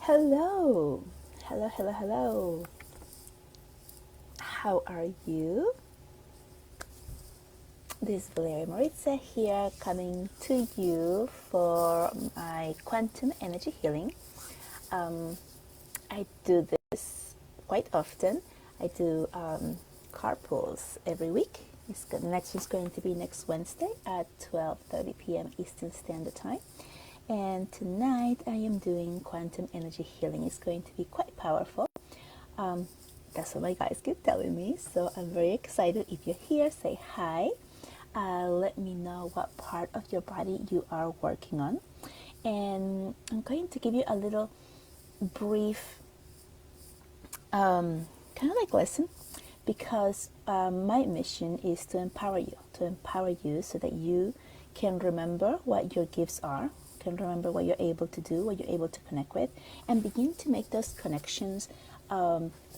Hello, hello, hello, hello. How are you? This is Valeria Maritza here, coming to you for my quantum energy healing. I do this quite often. I do carpools every week. The next one's going to be next Wednesday at 12:30 p.m. Eastern Standard Time. And tonight I am doing quantum energy healing. It's going to be quite powerful. Um, that's what my guys keep telling me. So I'm very excited. If you're here, say hi. Let me know what part of your body you are working on. And I'm going to give you a little brief kind of like lesson because my mission is to empower you so that you can remember what your gifts are, can remember what you're able to do, what you're able to connect with, and begin to make those connections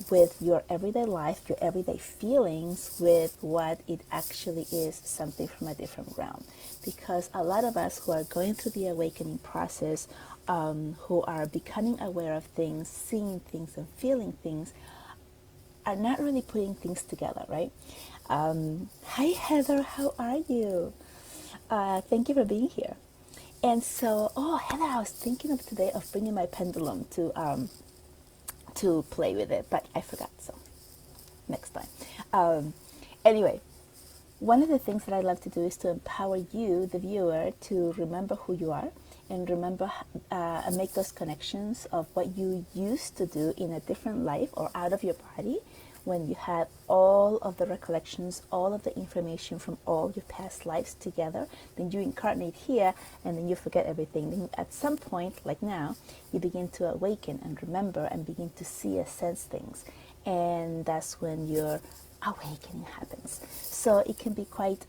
with your everyday life, your everyday feelings, with what it actually is, something from a different realm. Because a lot of us who are going through the awakening process, who are becoming aware of things, seeing things, and feeling things, are not really putting things together, right? Hi, Heather, how are you? Thank you for being here. And so, oh, Heather, I was thinking of today of bringing my pendulum to play with it, but I forgot, so next time. Anyway, one of the things that I love to do is to empower you, the viewer, to remember who you are and remember and make those connections of what you used to do in a different life or out of your body when you had all of the recollections, all of the information from all your past lives together. Then you incarnate here and then you forget everything. Then at some point, like now, you begin to awaken and remember and begin to see and sense things. And that's when your awakening happens. So it can be quite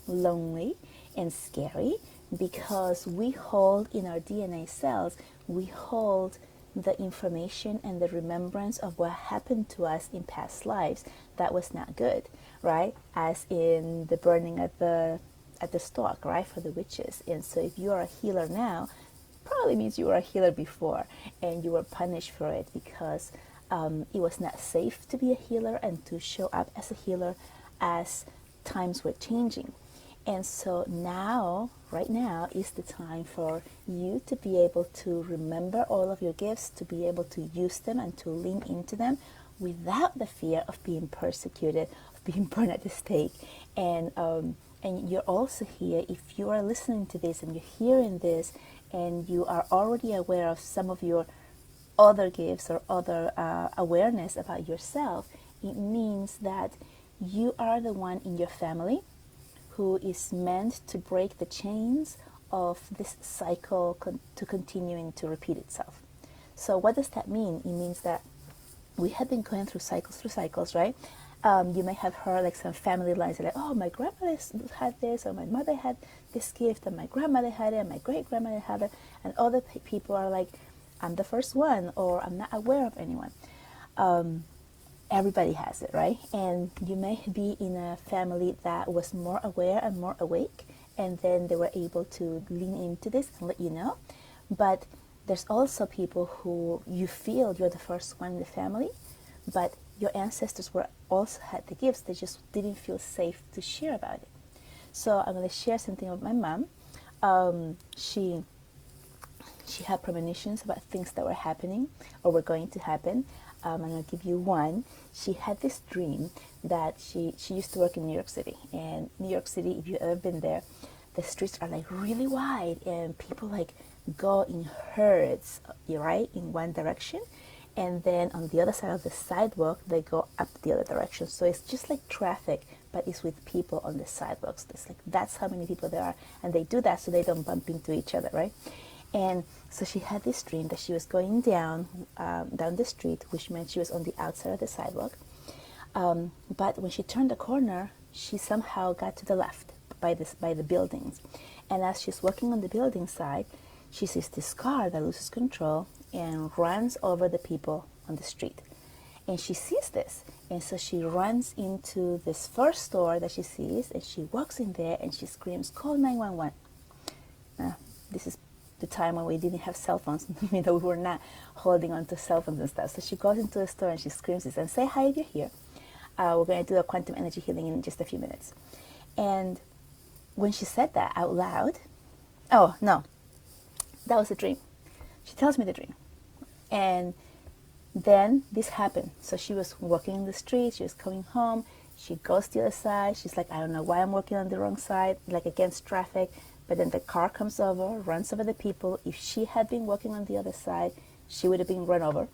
lonely and scary because we hold in our DNA cells, we hold the information and the remembrance of what happened to us in past lives that was not good, right? As in the burning at the stake, right, for the witches. And so if you are a healer now, probably means you were a healer before and you were punished for it because it was not safe to be a healer and to show up as a healer as times were changing. And so now, right now, is the time for you to be able to remember all of your gifts, to be able to use them and to lean into them without the fear of being persecuted, of being burned at the stake. And you're also here, if you are listening to this and you're hearing this and you are already aware of some of your other gifts or other awareness about yourself, it means that you are the one in your family who is meant to break the chains of this cycle to continuing to repeat itself. So what does that mean? It means that we have been going through cycles, right? You may have heard like some family lines like, oh, my grandmother had this, or my mother had this gift, and my grandmother had it, and my great grandmother had it, and other people are like, I'm the first one, or I'm not aware of anyone. Everybody has it, right? And you may be in a family that was more aware and more awake, and then they were able to lean into this and let you know. But there's also people who you feel you're the first one in the family, but your ancestors were also had the gifts. They just didn't feel safe to share about it. So I'm going to share something with my mom. She had premonitions about things that were happening or were going to happen. I'm going to give you one. She had this dream that she used to work in New York City. And New York City, if you've ever been there, the streets are like really wide and people like go in herds, right, in one direction. And then on the other side of the sidewalk, they go up the other direction. So it's just like traffic, but it's with people on the sidewalks. It's like, that's how many people there are. And they do that so they don't bump into each other, right? And so she had this dream that she was going down the street, which meant she was on the outside of the sidewalk. But when she turned the corner, she somehow got to the left by the buildings. And as she's walking on the building side, she sees this car that loses control and runs over the people on the street. And she sees this. And so she runs into this first store that she sees, and she walks in there and she screams, call 911. This is the time when we didn't have cell phones. We were not holding on to cell phones and stuff. So she goes into the store and she screams this and say, hi, if you're here. We're going to do a quantum energy healing in just a few minutes. And when she said that out loud, oh, no, that was a dream. She tells me the dream. And then this happened. So she was walking in the street. She was coming home. She goes to the other side. She's like, I don't know why I'm walking on the wrong side, like against traffic. But then the car comes over, runs over the people. If she had been walking on the other side, she would have been run over.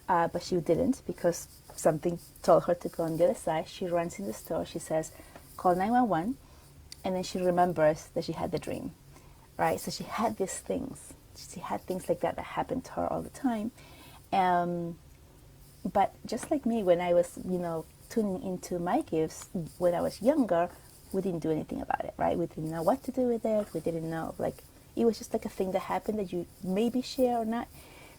But she didn't, because something told her to go on the other side. She runs in the store. She says, call 911. And then she remembers that she had the dream, right? So she had these things. She had things like that happened to her all the time. But just like me, when I was, tuning into my gifts when I was younger, we didn't do anything about it, right? We didn't know what to do with it. We didn't know, it was just like a thing that happened that you maybe share or not.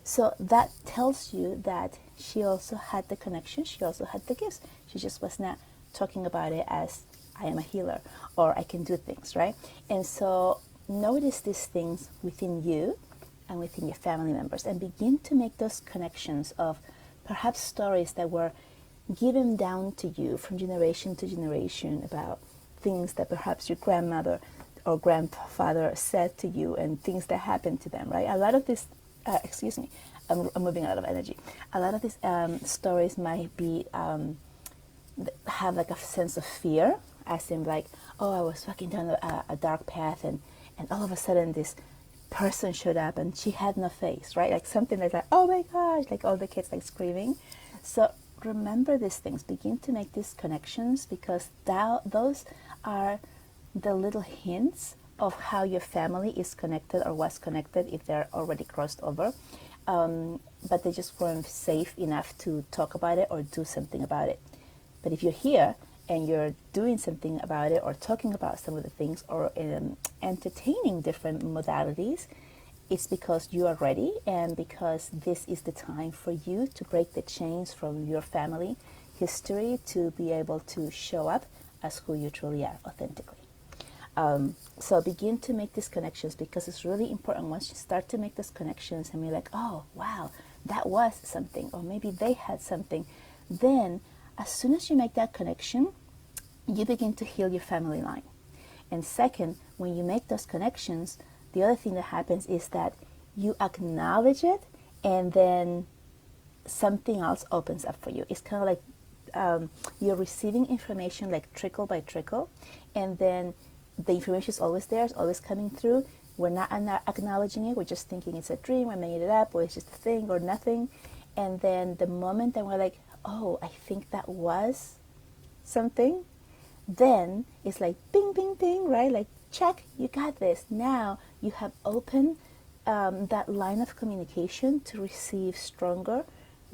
So that tells you that she also had the connection. She also had the gifts. She just was not talking about it as I am a healer or I can do things, right? And so notice these things within you and within your family members and begin to make those connections of perhaps stories that were given down to you from generation to generation about things that perhaps your grandmother or grandfather said to you and things that happened to them, right? A lot of this, I'm moving out of energy. A lot of these stories might be, have like a sense of fear, as in like, oh, I was walking down a dark path and all of a sudden this person showed up and she had no face, right? Like something that's like, oh my gosh, like all the kids like screaming. So remember these things, begin to make these connections, because those are the little hints of how your family is connected or was connected if they're already crossed over. But they just weren't safe enough to talk about it or do something about it. But if you're here and you're doing something about it or talking about some of the things or entertaining different modalities, it's because you are ready and because this is the time for you to break the chains from your family history to be able to show up as who you truly are authentically. So begin to make these connections, because it's really important. Once you start to make those connections and you're like, oh, wow, that was something, or maybe they had something, then as soon as you make that connection, you begin to heal your family line. And second, when you make those connections, the other thing that happens is that you acknowledge it, and then something else opens up for you. It's kind of like you're receiving information like trickle by trickle, and then the information is always there, it's always coming through. We're not acknowledging it. We're just thinking it's a dream, I made it up, or it's just a thing or nothing. And then the moment that we're like, oh, I think that was something, then it's like bing, bing, bing, right? Like, check, you got this. Now you have opened that line of communication to receive stronger,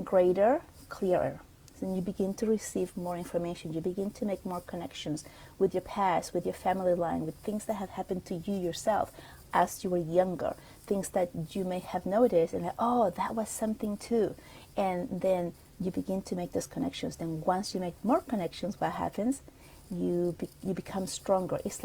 greater, clearer. Then you begin to receive more information. You begin to make more connections with your past, with your family line, with things that have happened to you yourself as you were younger, things that you may have noticed and like, oh, that was something too. And then you begin to make those connections. Then once you make more connections, what happens? You become stronger. It's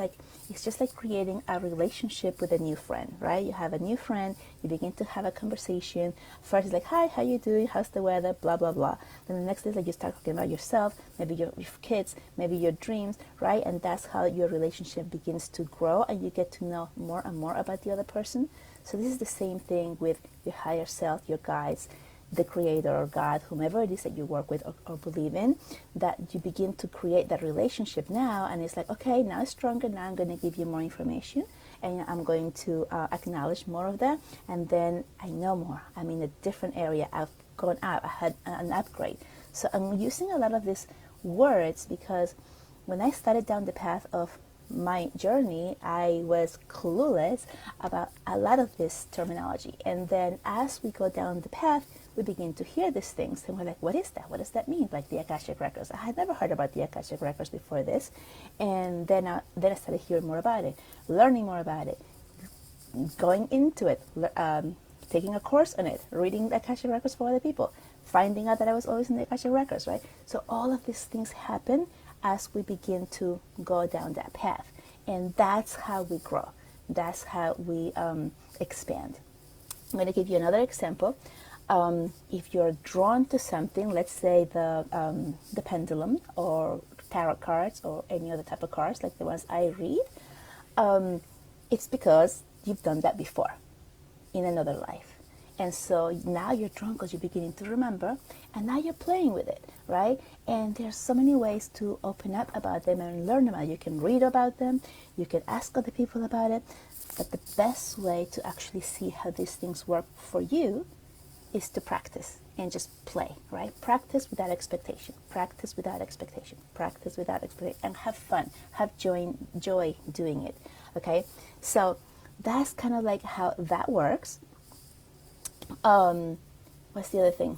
just like creating a relationship with a new friend, right? You have a new friend, you begin to have a conversation. First it's like, hi, how you doing? How's the weather? Blah, blah, blah. Then the next day, like, you start talking about yourself, maybe your kids, maybe your dreams, right? And that's how your relationship begins to grow, and you get to know more and more about the other person. So this is the same thing with your higher self, your guides, the creator or God, whomever it is that you work with or believe in, that you begin to create that relationship now. And it's like, okay, now it's stronger. Now I'm going to give you more information, and I'm going to acknowledge more of that. And then I know more. I'm in a different area. I've gone up. I had an upgrade. So I'm using a lot of these words because when I started down the path of my journey, I was clueless about a lot of this terminology. And then as we go down the path, we begin to hear these things, and we're like, what is that? What does that mean? Like the Akashic Records. I had never heard about the Akashic Records before this. And then I started hearing more about it, learning more about it, going into it, taking a course on it, reading the Akashic Records for other people, finding out that I was always in the Akashic Records, right? So all of these things happen as we begin to go down that path. And that's how we grow. That's how we expand. I'm going to give you another example. If you're drawn to something, let's say the pendulum or tarot cards or any other type of cards like the ones I read, it's because you've done that before in another life. And so now you're drawn because you're beginning to remember, and now you're playing with it, right? And there's so many ways to open up about them and learn about it. You can read about them, you can ask other people about it, but the best way to actually see how these things work for you is to practice and just play, right? Practice without expectation, practice without expectation, practice without expectation, and have fun, have joy doing it, okay? So that's kind of like how that works. What's the other thing?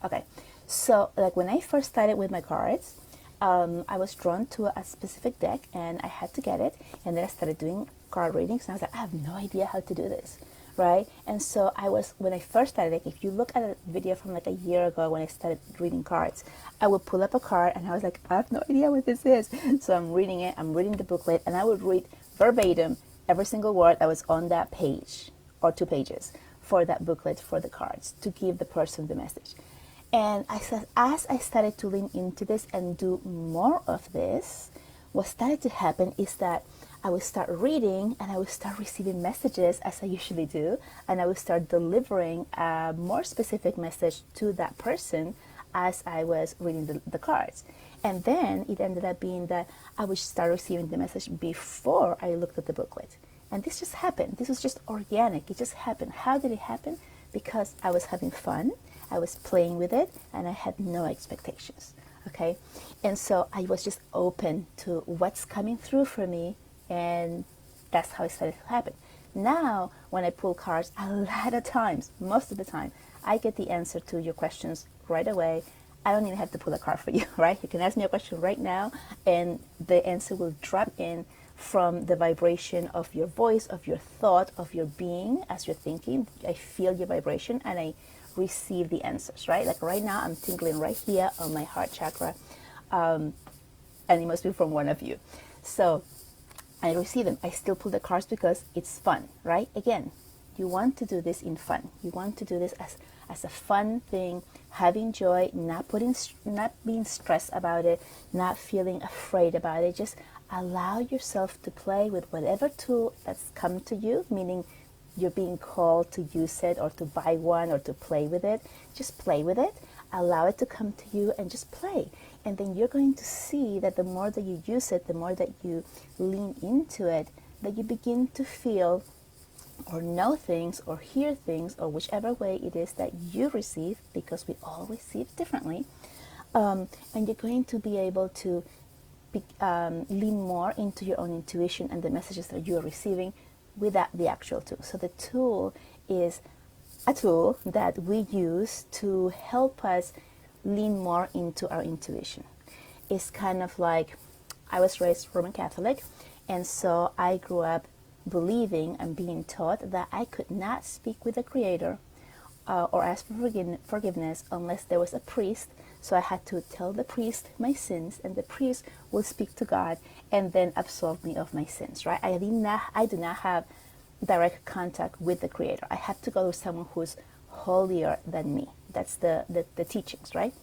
Okay, so like when I first started with my cards, I was drawn to a specific deck and I had to get it, and then I started doing card readings and I was like, I have no idea how to do this, right? And so when I first started, like if you look at a video from like a year ago when I started reading cards, I would pull up a card and I was like, I have no idea what this is. So I'm reading it, I'm reading the booklet, and I would read verbatim every single word that was on that page or 2 pages for that booklet for the cards to give the person the message. And I said, as I started to lean into this and do more of this, what started to happen is that I would start reading and I would start receiving messages as I usually do, and I would start delivering a more specific message to that person as I was reading the cards. And then it ended up being that I would start receiving the message before I looked at the booklet. And this just happened. This was just organic. It just happened. How did it happen? Because I was having fun, I was playing with it, and I had no expectations. Okay? And so I was just open to what's coming through for me, and that's how it started to happen. Now, when I pull cards, a lot of times, most of the time, I get the answer to your questions right away. I don't even have to pull a card for you, right? You can ask me a question right now, and the answer will drop in from the vibration of your voice, of your thought, of your being as you're thinking. I feel your vibration and I receive the answers, right? Like right now, I'm tingling right here on my heart chakra, and it must be from one of you. So I receive them. I still pull the cards because it's fun, right? Again, you want to do this in fun. You want to do this as a fun thing, having joy, not being stressed about it, not feeling afraid about it. Just allow yourself to play with whatever tool that's come to you, meaning you're being called to use it or to buy one or to play with it. Just play with it. Allow it to come to you and just play. And then you're going to see that the more that you use it, the more that you lean into it, that you begin to feel or know things or hear things or whichever way it is that you receive, because we all receive differently. And you're going to be able to lean more into your own intuition and the messages that you are receiving without the actual tool. So the tool is a tool that we use to help us lean more into our intuition. It's kind of like, I was raised Roman Catholic, and so I grew up believing and being taught that I could not speak with the Creator or ask for forgiveness unless there was a priest. So I had to tell the priest my sins, and the priest will speak to God and then absolve me of my sins, right? I do not have direct contact with the Creator. I have to go to someone who's holier than me. That's the teachings, right?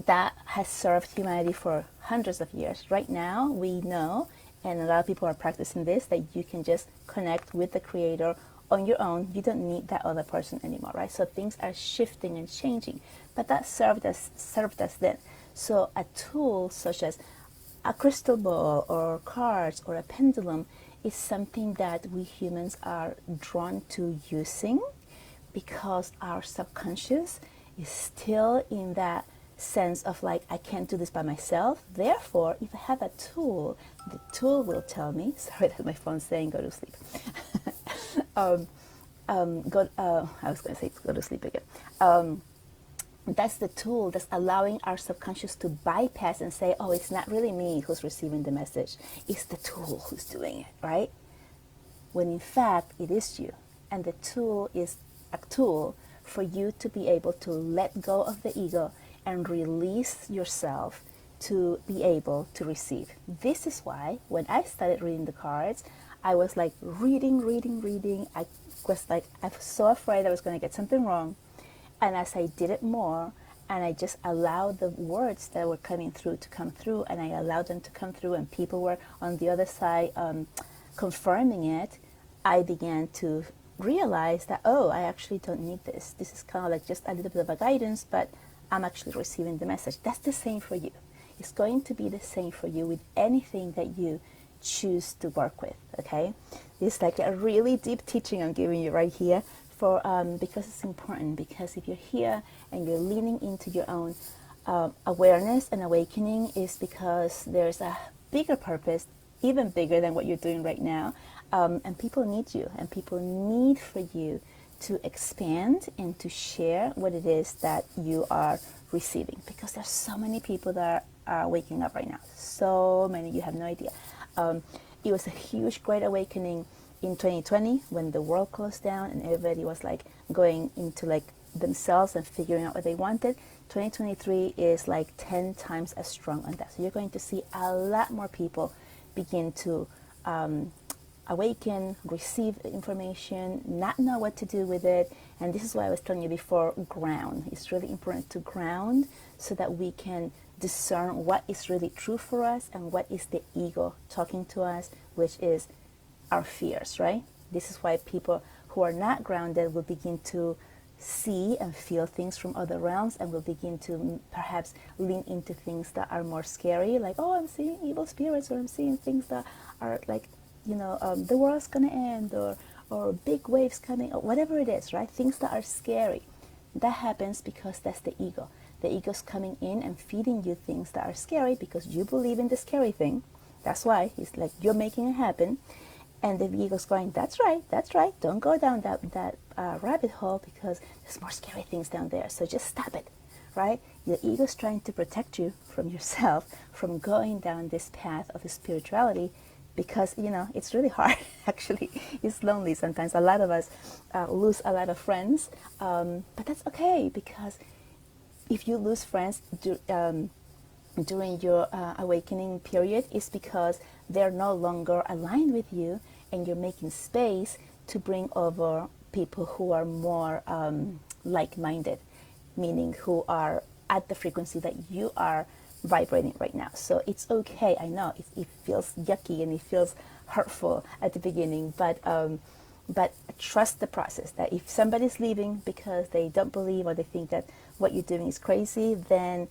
That has served humanity for hundreds of years. Right now, we know, and a lot of people are practicing this, that you can just connect with the Creator on your own. You don't need that other person anymore, right? So things are shifting and changing, but that served us then. So a tool such as a crystal ball or cards or a pendulum is something that we humans are drawn to using because our subconscious is still in that sense of like, I can't do this by myself. Therefore, if I have a tool, the tool will tell me, sorry that my phone's saying go to sleep. I was going to say go to sleep again. That's the tool that's allowing our subconscious to bypass and say, oh, it's not really me who's receiving the message. It's the tool who's doing it, right? When in fact, it is you. And the tool is a tool for you to be able to let go of the ego and release yourself to be able to receive. This is why when I started reading the cards, I was like reading. I was so afraid I was going to get something wrong. And as I did it more, and I just allowed the words that were coming through to come through, and I allowed them to come through, and people were on the other side confirming it, I began to realize that, oh, I actually don't need this. This is kind of like just a little bit of a guidance, but I'm actually receiving the message. That's the same for you. It's going to be the same for you with anything that you choose to work with, okay? This is like a really deep teaching I'm giving you right here for because it's important, because if you're here and you're leaning into your own awareness and awakening, is because there's a bigger purpose, even bigger than what you're doing right now, and people need you, and people need for you to expand and to share what it is that you are receiving, because there's so many people that are waking up right now, so many, you have no idea. It was a huge great awakening in 2020 when the world closed down and everybody was like going into like themselves and figuring out what they wanted. 2023 is like 10 times as strong on that. So you're going to see a lot more people begin to awaken, receive information, not know what to do with it. And this is why I was telling you before, ground. It's really important to ground so that we can discern what is really true for us and what is the ego talking to us, which is our fears, right? This is why people who are not grounded will begin to see and feel things from other realms, and will begin to perhaps lean into things that are more scary, like, oh, I'm seeing evil spirits, or I'm seeing things that are like, the world's gonna end, or big waves coming, or whatever it is, right? Things that are scary. That happens because that's the ego. The ego's coming in and feeding you things that are scary because you believe in the scary thing. That's why it's like you're making it happen. And the ego's going, that's right, don't go down that rabbit hole, because there's more scary things down there, so just stop it, right? The ego's trying to protect you from yourself, from going down this path of spirituality, because, it's really hard, actually. It's lonely sometimes. A lot of us lose a lot of friends, but that's okay, because if you lose friends during your awakening period, it's because they're no longer aligned with you, and you're making space to bring over people who are more like-minded, meaning who are at the frequency that you are vibrating right now. So it's okay. I know it feels yucky and it feels hurtful at the beginning, but trust the process, that if somebody's leaving because they don't believe or they think that what you're doing is crazy, then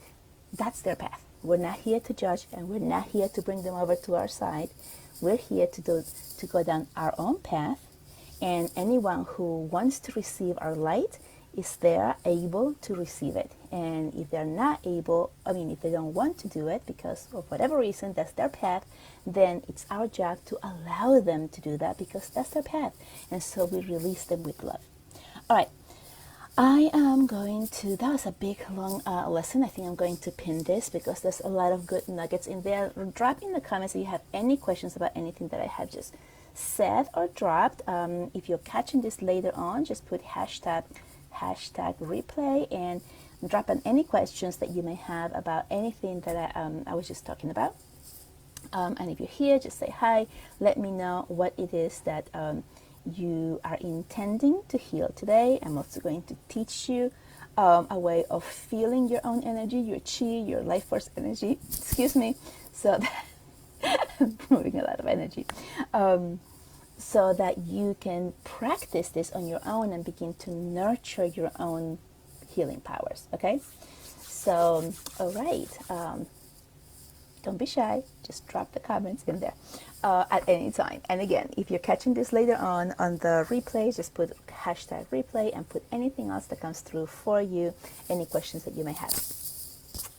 that's their path. We're not here to judge, and we're not here to bring them over to our side. We're here to go down our own path, and anyone who wants to receive our light is there able to receive it. And if they're not able, if they don't want to do it because of whatever reason, that's their path, then it's our job to allow them to do that, because that's their path. And so we release them with love. All right. I am going to, that was a big long lesson. I think I'm going to pin this because there's a lot of good nuggets in there. Drop in the comments if you have any questions about anything that I have just said or dropped. If you're catching this later on, just put hashtag replay and drop in any questions that you may have about anything that I was just talking about. And if you're here, just say hi. Let me know what it is that you are intending to heal today. I'm also going to teach you a way of feeling your own energy, your chi, your life force energy, so that I'm moving a lot of energy, so that you can practice this on your own and begin to nurture your own healing powers, okay? So, all right. Don't be shy. Just drop the comments in there at any time. And again, if you're catching this later on the replay, just put hashtag replay and put anything else that comes through for you, any questions that you may have.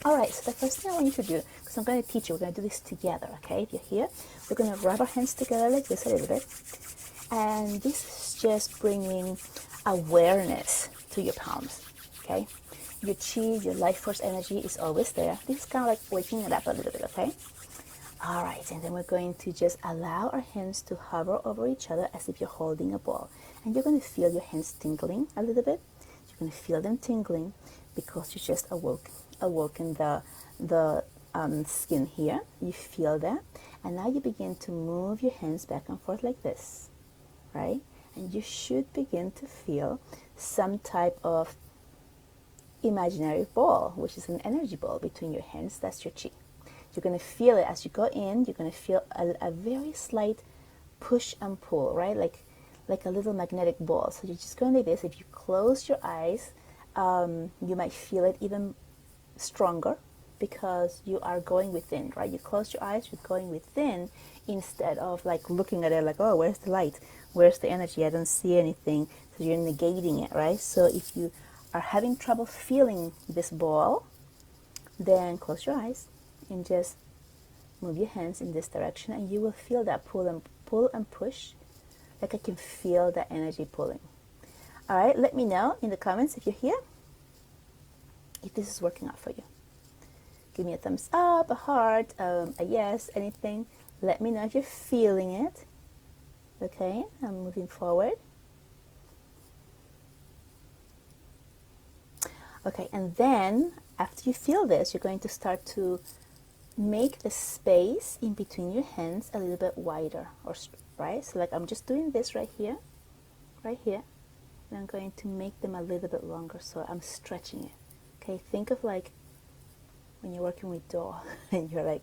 All right, so the first thing I want you to do, because I'm going to teach you, we're going to do this together, okay? If you're here, we're going to rub our hands together like this a little bit. And this is just bringing awareness to your palms, okay? Your chi, your life force energy is always there. This is kind of like waking it up a little bit, okay? All right, and then we're going to just allow our hands to hover over each other as if you're holding a ball. And you're going to feel your hands tingling a little bit. You're going to feel them tingling because you just awoken the skin here. You feel that. And now you begin to move your hands back and forth like this, right? And you should begin to feel some type of imaginary ball, which is an energy ball between your hands. That's your chi. You're going to feel it as you go in. You're going to feel a very slight push and pull, right? Like a little magnetic ball. So you're just going like this. If you close your eyes, you might feel it even stronger because you are going within, right? You close your eyes, you're going within instead of like looking at it like, oh, where's the light? Where's the energy? I don't see anything. So you're negating it, right? So if you are having trouble feeling this ball, then close your eyes and just move your hands in this direction and you will feel that pull and push. Like I can feel that energy pulling. All right, let me know in the comments if you're here, if this is working out for you. Give me a thumbs up, a heart, a yes, anything. Let me know if you're feeling it. Okay, I'm moving forward. Okay, and then after you feel this, you're going to start to make the space in between your hands a little bit wider, or right? So like I'm just doing this right here, and I'm going to make them a little bit longer, so I'm stretching it. Okay, think of like when you're working with dough and you're like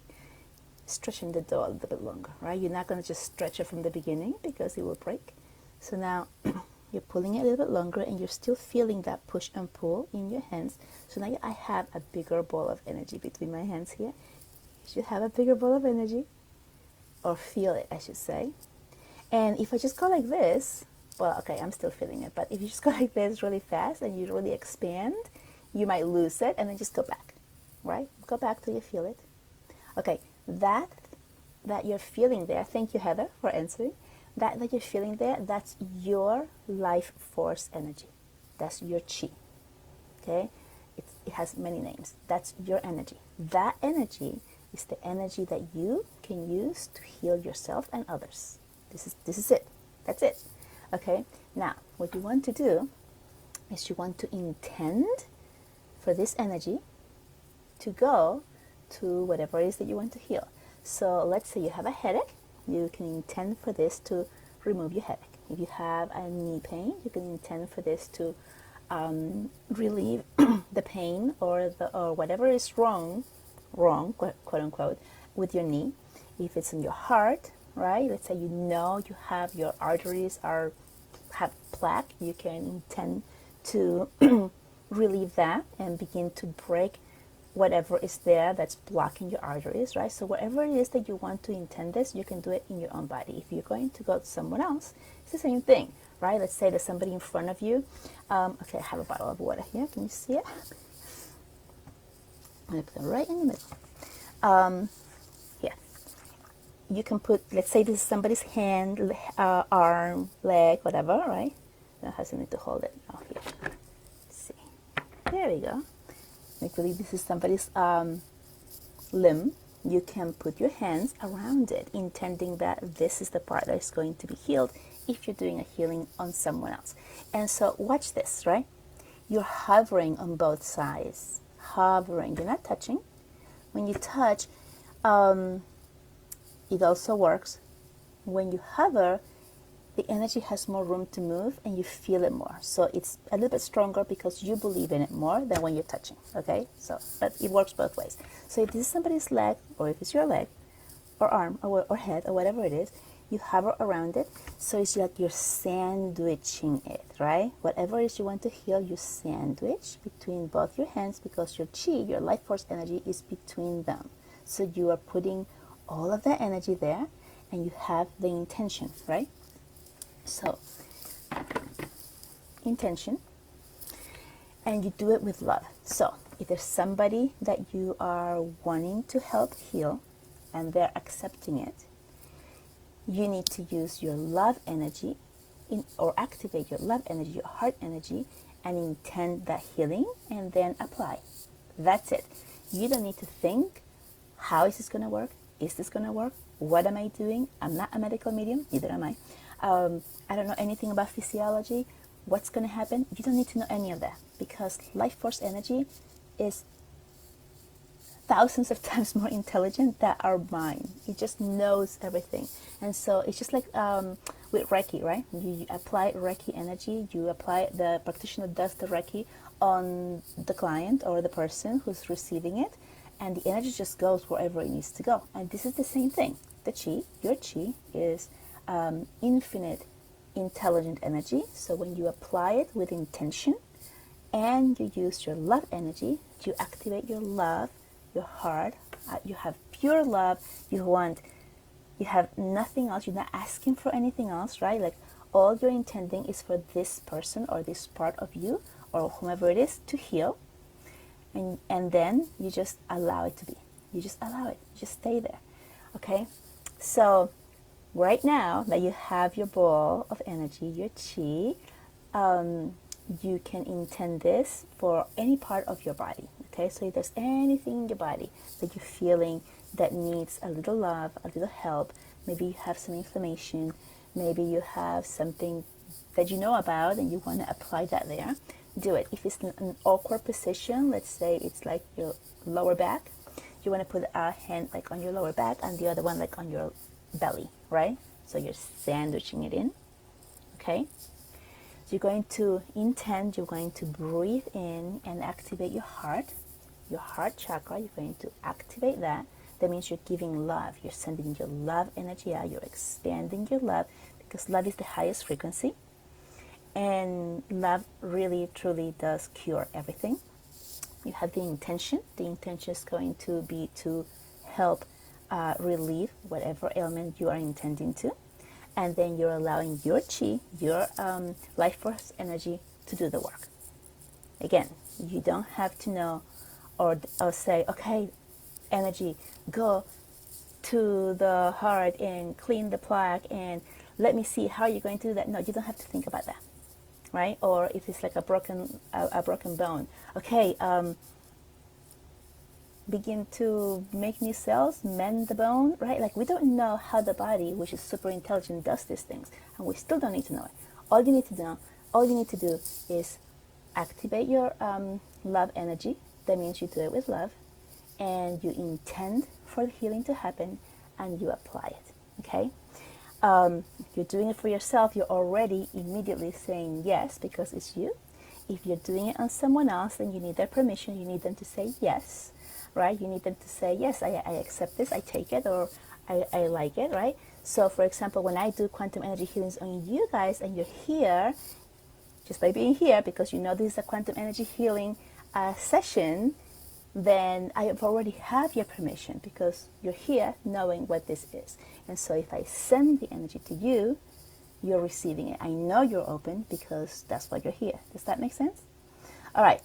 stretching the dough a little bit longer, right? You're not going to just stretch it from the beginning because it will break. So now you're pulling it a little bit longer and you're still feeling that push and pull in your hands. So now I have a bigger ball of energy between my hands here. You should have a bigger ball of energy, or feel it, I should say. And if I just go like this, well, okay, I'm still feeling it, but if you just go like this really fast and you really expand, you might lose it and then just go back, right? Go back till you feel it. Okay, that you're feeling there, thank you, Heather, for answering. That you're feeling there, that's your life force energy. That's your chi, okay? It has many names. That's your energy. That energy is the energy that you can use to heal yourself and others. This is it. That's it. Okay? Now, what you want to do is you want to intend for this energy to go to whatever it is that you want to heal. So let's say you have a headache. You can intend for this to remove your headache. If you have a knee pain, you can intend for this to relieve the pain or whatever is wrong, quote unquote, with your knee. If it's in your heart, right? Let's say you have your arteries have plaque, you can intend to relieve that and begin to break whatever is there that's blocking your arteries, right? So whatever it is that you want to intend this, you can do it in your own body. If you're going to go to someone else, it's the same thing, right? Let's say there's somebody in front of you. Okay, I have a bottle of water here. Can you see it? I'm going to put it right in the middle. Here. You can put, let's say this is somebody's hand, arm, leg, whatever, right? I have something to hold it. Oh, here. Let's see. There we go. Actually, this is somebody's limb. You can put your hands around it, intending that this is the part that is going to be healed if you're doing a healing on someone else. And so watch this, right? You're hovering on both sides. Hovering. You're not touching. When you touch, it also works. When you hover, the energy has more room to move and you feel it more. So it's a little bit stronger because you believe in it more than when you're touching, okay? So, but it works both ways. So if this is somebody's leg, or if it's your leg, or arm, or head, or whatever it is, you hover around it. So it's like you're sandwiching it, right? Whatever it is you want to heal, you sandwich between both your hands because your chi, your life force energy, is between them. So you are putting all of that energy there and you have the intention, right? So, intention, and you do it with love. So, if there's somebody that you are wanting to help heal and they're accepting it, you need to use your love energy or activate your love energy, your heart energy, and intend that healing and then apply. That's it. You don't need to think, how is this going to work? Is this going to work? What am I doing? I'm not a medical medium, neither am I. I don't know anything about physiology. What's going to happen? You don't need to know any of that because life force energy is thousands of times more intelligent than our mind. It just knows everything. And so it's just like with Reiki, right? You apply Reiki energy, the practitioner does the Reiki on the client or the person who's receiving it, and the energy just goes wherever it needs to go. And this is the same thing. The chi, your chi, is infinite intelligent energy. So when you apply it with intention and you use your love energy, you activate your love, your heart, you have pure love, you have nothing else, you're not asking for anything else, right? Like all you're intending is for this person or this part of you or whomever it is to heal, and then you just allow it to be. You just allow it, you just stay there. Okay, so right now that you have your ball of energy, your chi, you can intend this for any part of your body. Okay, so if there's anything in your body that you're feeling that needs a little love, a little help, maybe you have some inflammation, maybe you have something that you know about and you want to apply that there, do it. If it's an awkward position, let's say it's like your lower back, you want to put a hand like on your lower back and the other one like on your belly, right? So you're sandwiching it in. Okay, so you're going to intend, you're going to breathe in and activate your heart chakra. You're going to activate that. That means you're giving love, you're sending your love energy out, you're expanding your love, because love is the highest frequency, and love really truly does cure everything. You have the intention is going to be to help relieve whatever ailment you are intending to, and then you're allowing your chi, your life force energy, to do the work. Again, you don't have to know or say, okay, energy, go to the heart and clean the plaque and let me see how you're going to do that. No, you don't have to think about that, right? Or if it's like a broken bone, okay, begin to make new cells, mend the bone, right? Like we don't know how the body, which is super intelligent, does these things, and we still don't need to know it. All you need to do is activate your love energy. That means you do it with love, and you intend for the healing to happen, and you apply it. Okay, if you're doing it for yourself, you're already immediately saying yes because it's you. If you're doing it on someone else, then you need their permission. You need them to say yes, right? You need them to say yes, I accept this, I take it, or I like it, right? So for example, when I do quantum energy healings on you guys and you're here, just by being here, because you know this is a quantum energy healing session, then I have already have your permission because you're here knowing what this is. And so if I send the energy to you, you're receiving it. I know you're open because that's why you're here. Does that make sense? All right.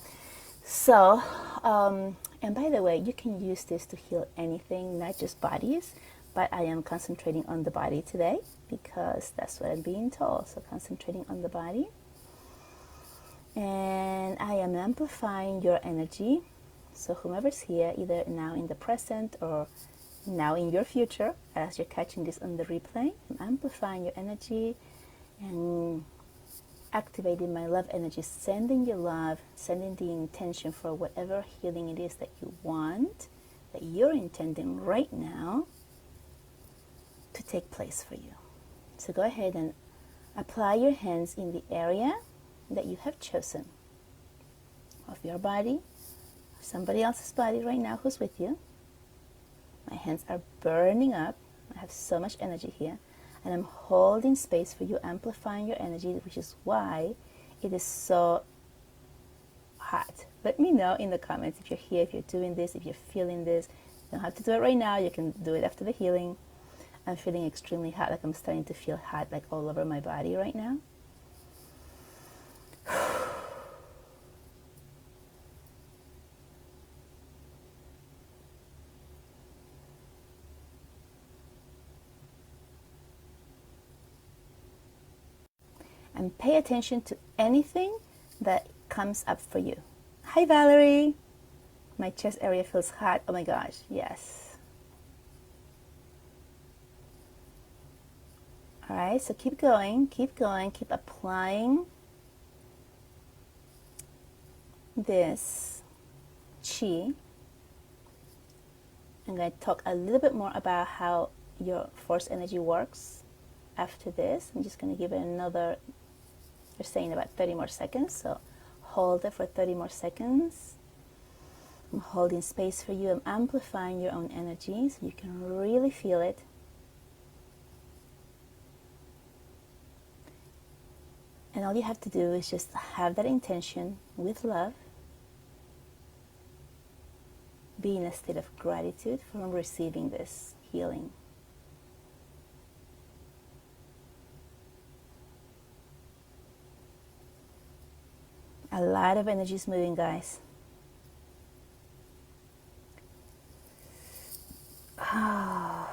So, and by the way, you can use this to heal anything, not just bodies, but I am concentrating on the body today because that's what I'm being told. So concentrating on the body. And I am amplifying your energy. So whomever's here, either now in the present or now in your future, as you're catching this on the replay, I'm amplifying your energy and activating my love energy, sending your love, sending the intention for whatever healing it is that you want, that you're intending right now to take place for you. So go ahead and apply your hands in the area that you have chosen of your body, somebody else's body right now who's with you. My hands are burning up. I have so much energy here. And I'm holding space for you, amplifying your energy, which is why it is so hot. Let me know in the comments if you're here, if you're doing this, if you're feeling this. You don't have to do it right now. You can do it after the healing. I'm feeling extremely hot, like I'm starting to feel hot like all over my body right now. And pay attention to anything that comes up for you. Hi, Valerie. My chest area feels hot. Oh my gosh, yes. All right, so keep going, keep applying this chi I'm going to talk a little bit more about how your force energy works after this. I'm just going to give it another, they're saying about 30 more seconds, so hold it for 30 more seconds. I'm holding space for you. I'm amplifying your own energy so you can really feel it. And all you have to do is just have that intention with love. Be in a state of gratitude for receiving this healing. A lot of energy is moving, guys. All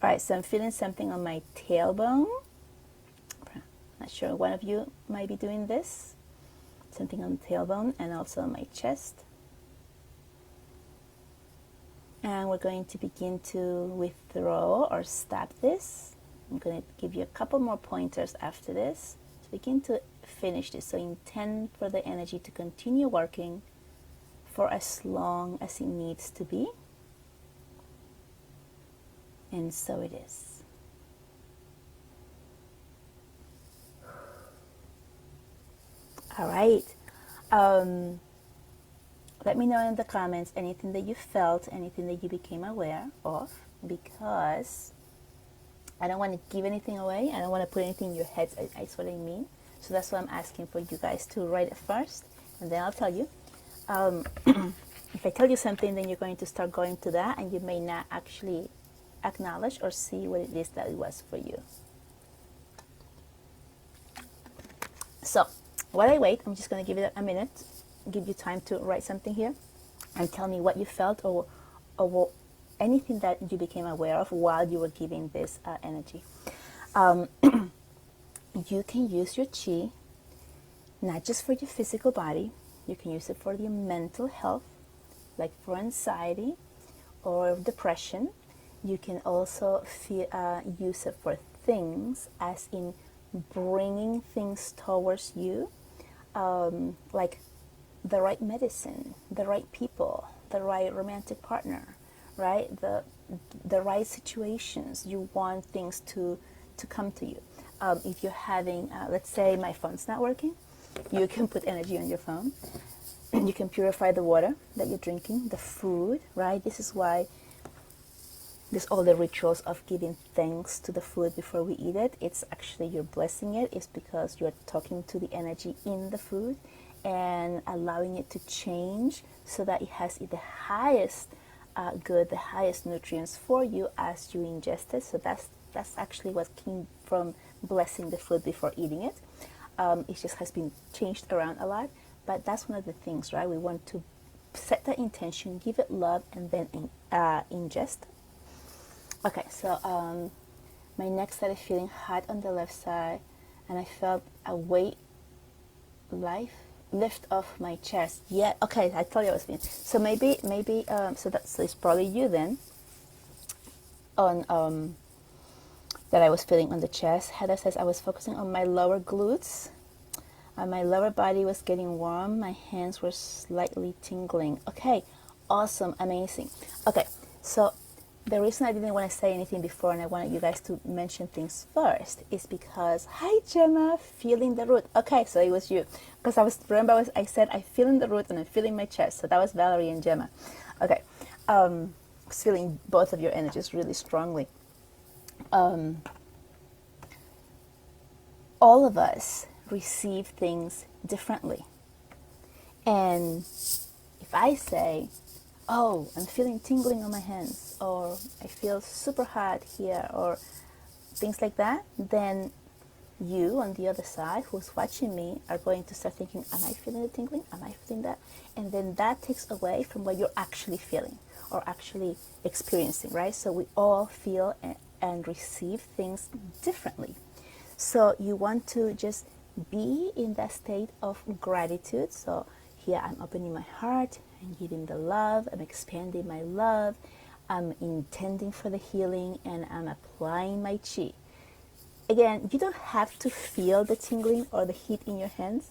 right, so I'm feeling something on my tailbone. Not sure, one of you might be doing this. Something on the tailbone and also on my chest. And we're going to begin to withdraw or stop this. I'm going to give you a couple more pointers after this to begin to finish this. So intend for the energy to continue working for as long as it needs to be. And so it is. All right. Let me know in the comments anything that you felt, anything that you became aware of, because I don't want to give anything away. I don't want to put anything in your heads. That's what I mean. So that's why I'm asking for you guys to write it first, and then I'll tell you. If I tell you something, then you're going to start going to that, and you may not actually acknowledge or see what it is that it was for you. So while I wait, I'm just going to give it a minute, give you time to write something here and tell me what you felt or anything that you became aware of while you were giving this energy. You can use your chi not just for your physical body. You can use it for your mental health, like for anxiety or depression. You can also use it for things, as in bringing things towards you, like the right medicine, the right people, the right romantic partner, right? The right situations. You want things to come to you. If you're having, let's say my phone's not working, you can put energy on your phone. You can purify the water that you're drinking, the food, right? This is why there's all the rituals of giving thanks to the food before we eat it. It's actually you're blessing it. It's because you're talking to the energy in the food and allowing it to change so that it has the highest good, the highest nutrients for you as you ingest it. So that's actually what came from blessing the food before eating it. It just has been changed around a lot, but that's one of the things, right? We want to set the intention, give it love, and then ingest. Okay, so my neck started feeling hot on the left side, and I felt a weight lift off my chest. Yeah, okay, I told you I was feeling. So maybe, so it's probably you then. On that I was feeling on the chest. Heather says I was focusing on my lower glutes. My lower body was getting warm. My hands were slightly tingling. Okay, awesome, amazing. Okay, so the reason I didn't want to say anything before and I wanted you guys to mention things first is because, hi Gemma, feeling the root. Okay, so it was you. Because I said I feel in the root and I'm feeling my chest. So that was Valerie and Gemma. Okay, I was feeling both of your energies really strongly. All of us receive things differently. And if I say, oh, I'm feeling tingling on my hands, or I feel super hot here, or things like that, then you on the other side who's watching me are going to start thinking, am I feeling the tingling? Am I feeling that? And then that takes away from what you're actually feeling or actually experiencing, right? So we all feel and receive things differently. So you want to just be in that state of gratitude. So here I'm opening my heart and giving the love. I'm expanding my love. I'm intending for the healing and I'm applying my chi. Again, you don't have to feel the tingling or the heat in your hands.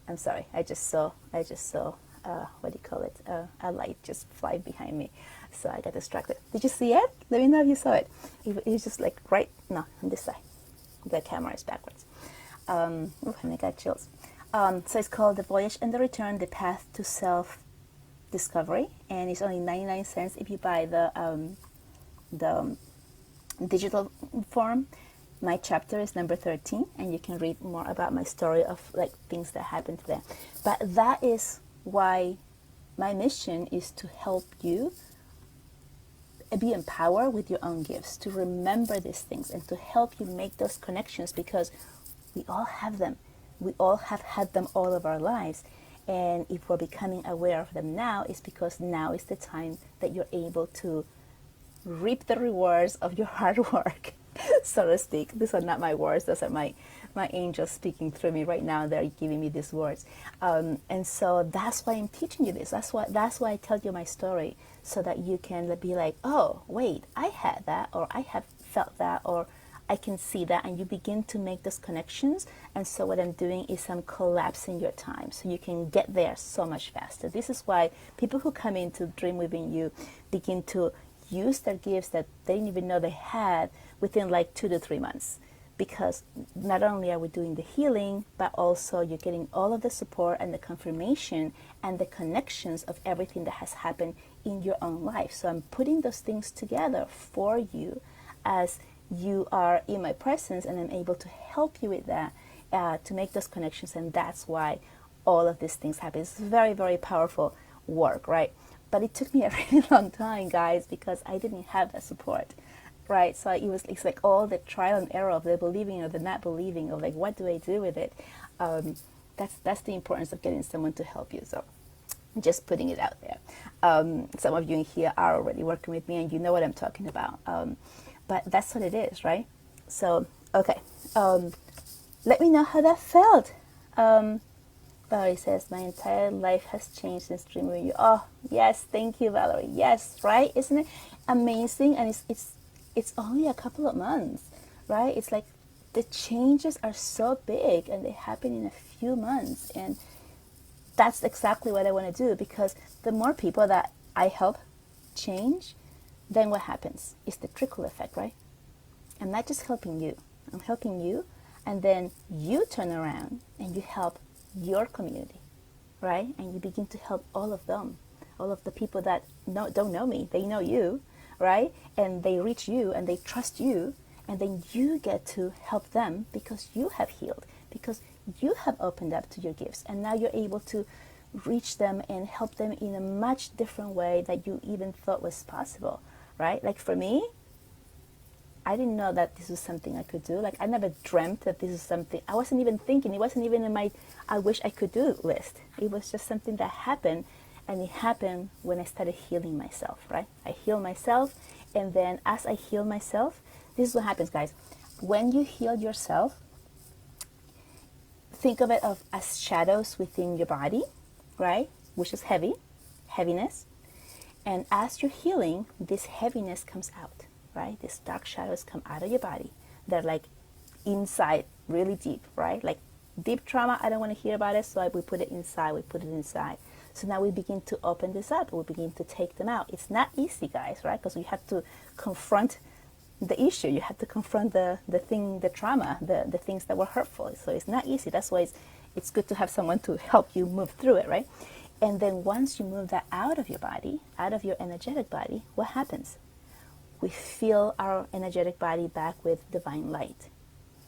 I'm sorry. I just saw, what do you call it? A light just fly behind me. So I got distracted. Did you see it? Let me know if you saw it. It was just like right, no, on this side. The camera is backwards. And I got chills. So it's called The Voyage and the Return, The Path to Self-Discovery. And it's only 99 cents if you buy the digital form. My chapter is number 13, and you can read more about my story of like things that happened there. But that is why my mission is to help you be empowered with your own gifts, to remember these things and to help you make those connections, because we all have them. We all have had them all of our lives. And if we're becoming aware of them now, it's because now is the time that you're able to reap the rewards of your hard work, so to speak. These are not my words. Those are my angels speaking through me right now. They're giving me these words. And so that's why I'm teaching you this. That's why I tell you my story, so that you can be like, oh, wait, I had that, or I have felt that, or I can see that, and you begin to make those connections. And so what I'm doing is I'm collapsing your time so you can get there so much faster. This is why people who come into Dream Within You begin to use their gifts that they didn't even know they had within like 2 to 3 months. Because not only are we doing the healing, but also you're getting all of the support and the confirmation and the connections of everything that has happened in your own life. So I'm putting those things together for you as you are in my presence, and I'm able to help you with that, to make those connections. And that's why all of these things happen. It's very, very powerful work, right? But it took me a really long time, guys, because I didn't have that support, right? So it's like all the trial and error of the believing or the not believing, of like, what do I do with it? That's the importance of getting someone to help you. So just putting it out there. Some of you in here are already working with me, and you know what I'm talking about. But that's what it is, right? So, okay. Let me know how that felt. Valerie says, my entire life has changed since dreaming with you. Oh, yes, thank you, Valerie. Yes, right? Isn't it amazing? And it's only a couple of months, right? It's like the changes are so big, and they happen in a few months. And that's exactly what I want to do, because the more people that I help change, then what happens? It's the trickle effect, right? I'm not just helping you. I'm helping you, and then you turn around and you help your community, right? And you begin to help all of them, all of the people that don't know me. They know you, right? And they reach you and they trust you, and then you get to help them because you have healed, because you have opened up to your gifts, and now you're able to reach them and help them in a much different way that you even thought was possible, right? Like for me, I didn't know that this was something I could do. Like I never dreamt that this is something. I wasn't even thinking. It wasn't even in my I wish I could do list. It was just something that happened, and it happened when I started healing myself, right? I heal myself, and then as I heal myself, this is what happens, guys. When you heal yourself, think of it as shadows within your body, right? Which is heaviness. And as you're healing, this heaviness comes out, right? These dark shadows come out of your body. They're like inside, really deep, right? Like deep trauma, I don't want to hear about it, so we put it inside. So now we begin to open this up. We begin to take them out. It's not easy, guys, right? Because you have to confront the issue. You have to confront the trauma, the things that were hurtful. So it's not easy. That's why it's good to have someone to help you move through it, right? And then once you move that out of your body, out of your energetic body, what happens? We fill our energetic body back with divine light.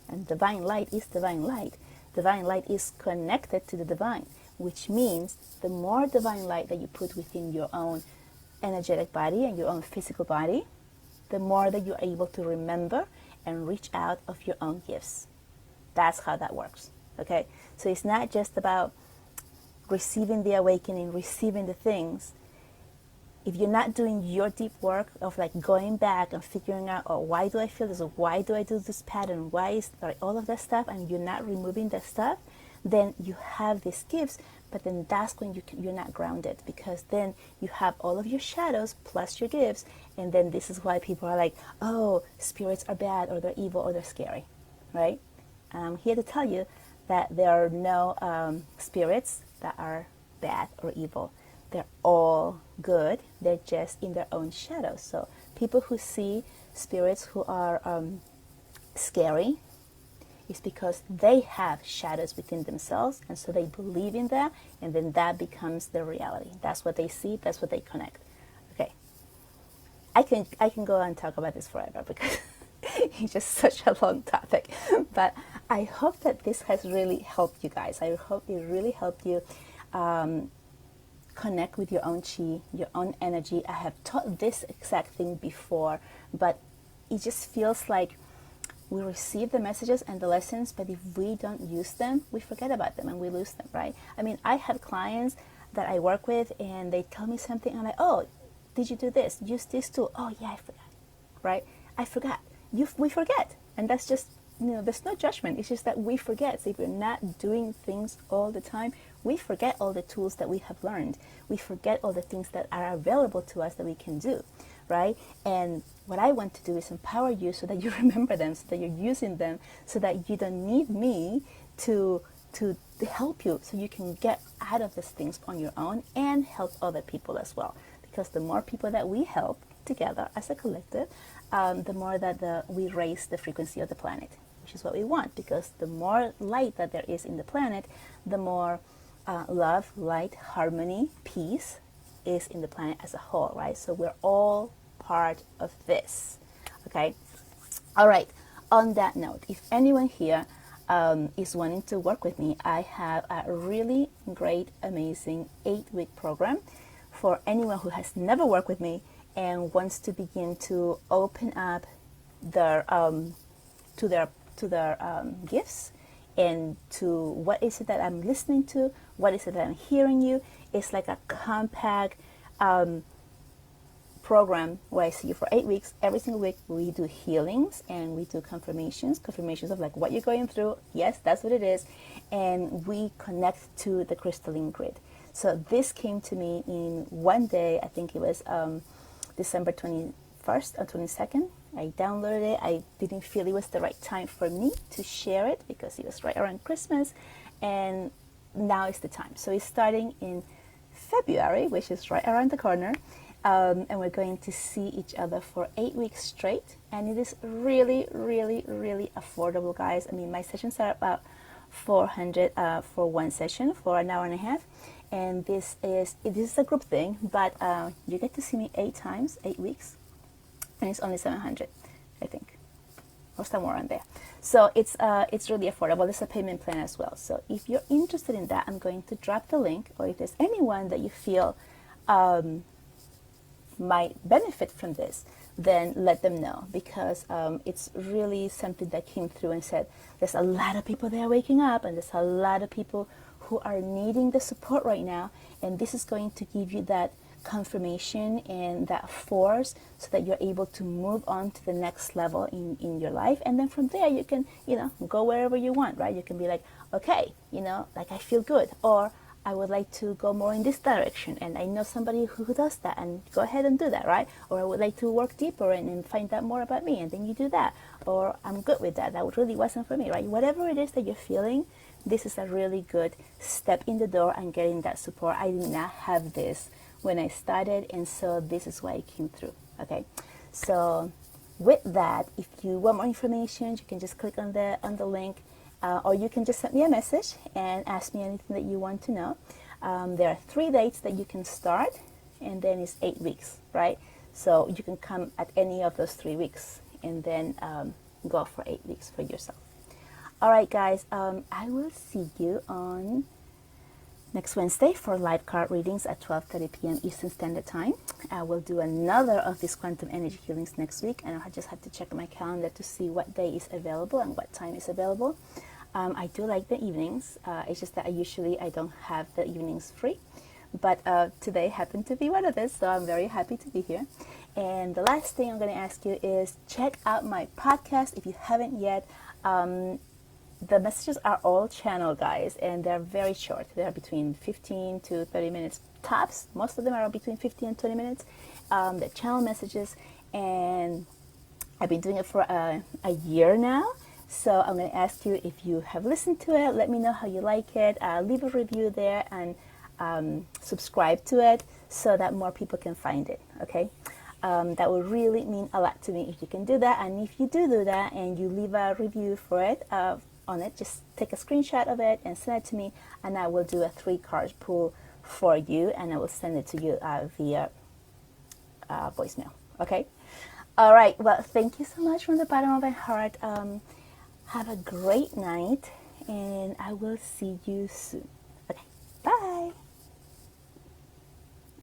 And divine light is divine light. Divine light is connected to the divine, which means the more divine light that you put within your own energetic body and your own physical body, the more that you're able to remember and reach out of your own gifts. That's how that works, okay? So it's not just about receiving the awakening, receiving the things. If you're not doing your deep work of like going back and figuring out, oh, why do I feel this? Or why do I do this pattern? Why is like, all of that stuff, and you're not removing that stuff, then you have these gifts, but then that's when you're not grounded, because then you have all of your shadows plus your gifts, and then this is why people are like, oh, spirits are bad, or they're evil, or they're scary, right? I'm here to tell you that there are no spirits that are bad or evil. They're all good. They're just in their own shadows. So people who see spirits who are scary is because they have shadows within themselves, and so they believe in that, and then that becomes their reality. That's what they see. That's what they connect. Okay, I can go and talk about this forever because it's just such a long topic. But I hope that this has really helped you guys. I hope it really helped you connect with your own chi, your own energy. I have taught this exact thing before, but it just feels like we receive the messages and the lessons, but if we don't use them, we forget about them and we lose them, right? I mean, I have clients that I work with and they tell me something and I'm like, oh, did you do this? Use this too. Oh yeah, I forgot, right? I forgot. We forget. And that's just, there's no judgment. It's just that we forget. So if we're not doing things all the time, we forget all the tools that we have learned. We forget all the things that are available to us that we can do, right? And what I want to do is empower you so that you remember them, so that you're using them, so that you don't need me to help you, so you can get out of these things on your own and help other people as well. Because the more people that we help together as a collective, the more that we raise the frequency of the planet, which is what we want. Because the more light that there is in the planet, the more love, light, harmony, peace is in the planet as a whole, right? So we're all part of this. Okay. All right. On that note, if anyone here is wanting to work with me, I have a really great, amazing 8-week program for anyone who has never worked with me and wants to begin to open up their to their gifts and to what is it that I'm listening to, what is it that I'm hearing you. It's like a compact program where I see you for 8 weeks. Every single week we do healings and we do confirmations of like what you're going through. Yes, that's what it is. And we connect to the crystalline grid. So this came to me in one day. I think it was December 21st or 22nd. I downloaded it. I didn't feel it was the right time for me to share it because it was right around Christmas, and now is the time. So it's starting in February, which is right around the corner, and we're going to see each other for 8 weeks straight, and it is really, really, really affordable, guys. I mean, my sessions are about $400 for one session for an hour and a half, and this is a group thing, but you get to see me 8 times, 8 weeks. And it's only $700, I think, or somewhere around there. So it's really affordable. There's a payment plan as well. So if you're interested in that, I'm going to drop the link. Or if there's anyone that you feel might benefit from this, then let them know, because it's really something that came through and said there's a lot of people there waking up, and there's a lot of people who are needing the support right now, and this is going to give you that confirmation and that force so that you're able to move on to the next level in your life. And then from there you can go wherever you want, right? You can be like, okay, like I feel good, or I would like to go more in this direction and I know somebody who does that, and go ahead and do that, right? Or I would like to work deeper and find out more about me, and then you do that. Or I'm good with that really wasn't for me, right? Whatever it is that you're feeling, this is a really good step in the door and getting that support. I did not have this when I started, and so this is why it came through. Okay, so with that, if you want more information, you can just click on the link, or you can just send me a message and ask me anything that you want to know. There are 3 dates that you can start, and then it's 8 weeks, right? So you can come at any of those 3 weeks and then go for 8 weeks for yourself. All right, guys, I will see you on next Wednesday for live card readings at 12:30 p.m. Eastern Standard Time. I will do another of these quantum energy healings next week, and I just have to check my calendar to see what day is available and what time is available. I do like the evenings. It's just that I don't have the evenings free, but today happened to be one of those, so I'm very happy to be here. And the last thing I'm going to ask you is check out my podcast if you haven't yet. The messages are all channel, guys, and they're very short. They're between 15 to 30 minutes tops. Most of them are between 15 and 20 minutes. They're channel messages, and I've been doing it for a year now. So I'm going to ask you, if you have listened to it, let me know how you like it. Leave a review there, and subscribe to it so that more people can find it. Okay. That would really mean a lot to me if you can do that. And if you do that and you leave a review for it, on it, just take a screenshot of it and send it to me, and I will do a 3-card pull for you, and I will send it to you via voicemail. Okay. All right. Well, thank you so much from the bottom of my heart. Have a great night, and I will see you soon.